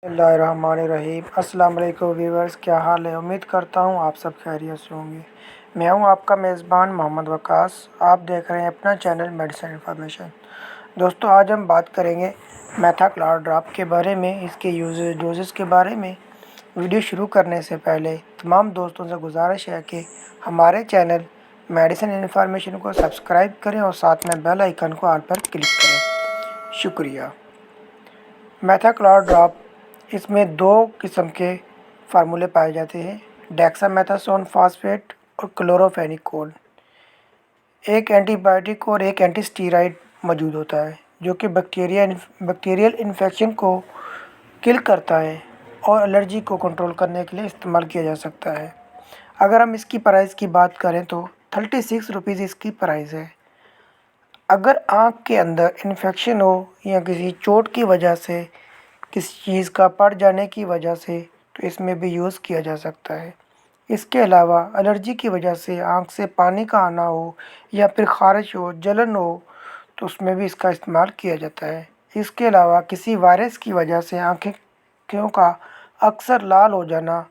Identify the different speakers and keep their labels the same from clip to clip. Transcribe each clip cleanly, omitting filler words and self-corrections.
Speaker 1: बिस्मिल्लाहिर्रहमानिर्रहीम। अस्सलाम वालेकुम व्यूअर्स, क्या हाल है। उम्मीद करता हूँ आप सब खैरियत से होंगे। मैं हूँ आपका मेज़बान मोहम्मद वकास। आप देख रहे हैं अपना चैनल मेडिसिन इन्फॉर्मेशन। दोस्तों, आज हम बात करेंगे मेथाक्लोर ड्रॉप के बारे में, इसके यूजेस डोजेस के बारे में। वीडियो शुरू करने से पहले तमाम दोस्तों से गुजारिश है कि हमारे चैनल मेडिसिन इन्फॉर्मेशन को सब्सक्राइब करें और साथ में बेल आइकन को ऑल पर क्लिक करें। शुक्रिया। मेथाक्लोर ड्रॉप, इसमें दो किस्म के फार्मूले पाए जाते हैं, डेक्सामेथासोन फास्फेट और क्लोरोफेनिकोल। एक एंटीबायोटिक और एक एंटीस्टीराइड मौजूद होता है जो कि बैक्टीरियल इन्फेक्शन को किल करता है और एलर्जी को कंट्रोल करने के लिए इस्तेमाल किया जा सकता है। अगर हम इसकी प्राइस की बात करें तो 36 रुपीज़ इसकी प्राइस है। अगर आँख के अंदर इन्फेक्शन हो या किसी चोट की वजह से, किसी चीज़ का पड़ जाने की वजह से, तो इसमें भी यूज़ किया जा सकता है। इसके अलावा एलर्जी की वजह से आँख से पानी का आना हो या फिर ख़ारिश हो, जलन हो, तो उसमें भी इसका इस्तेमाल किया जाता है। इसके अलावा किसी वायरस की वजह से आँखों का अक्सर लाल हो जाना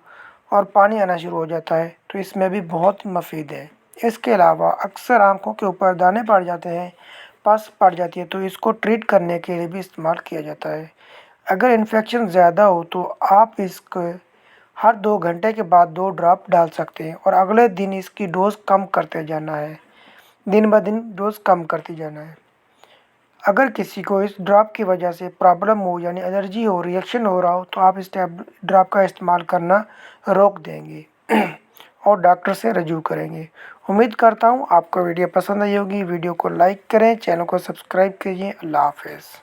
Speaker 1: और पानी आना शुरू हो जाता है, तो इसमें भी बहुत मुफीद है। इसके अलावा अक्सर आँखों के ऊपर दाने पड़ जाते हैं, पस पड़ जाती है, तो इसको ट्रीट करने के लिए भी इस्तेमाल किया जाता है। अगर इन्फेक्शन ज़्यादा हो तो आप इसको हर 2 घंटे के बाद 2 ड्रॉप डाल सकते हैं और अगले दिन इसकी डोज़ कम करते जाना है, दिन ब दिन डोज़ कम करती जाना है। अगर किसी को इस ड्रॉप की वजह से प्रॉब्लम हो, यानी एलर्जी हो, रिएक्शन हो रहा हो, तो आप इस ड्रॉप का इस्तेमाल करना रोक देंगे और डॉक्टर से रजू करेंगे। उम्मीद करता हूँ आपको वीडियो पसंद आई होगी। वीडियो को लाइक करें, चैनल को सब्सक्राइब कीजिए। अल्लाह हाफ़िज़।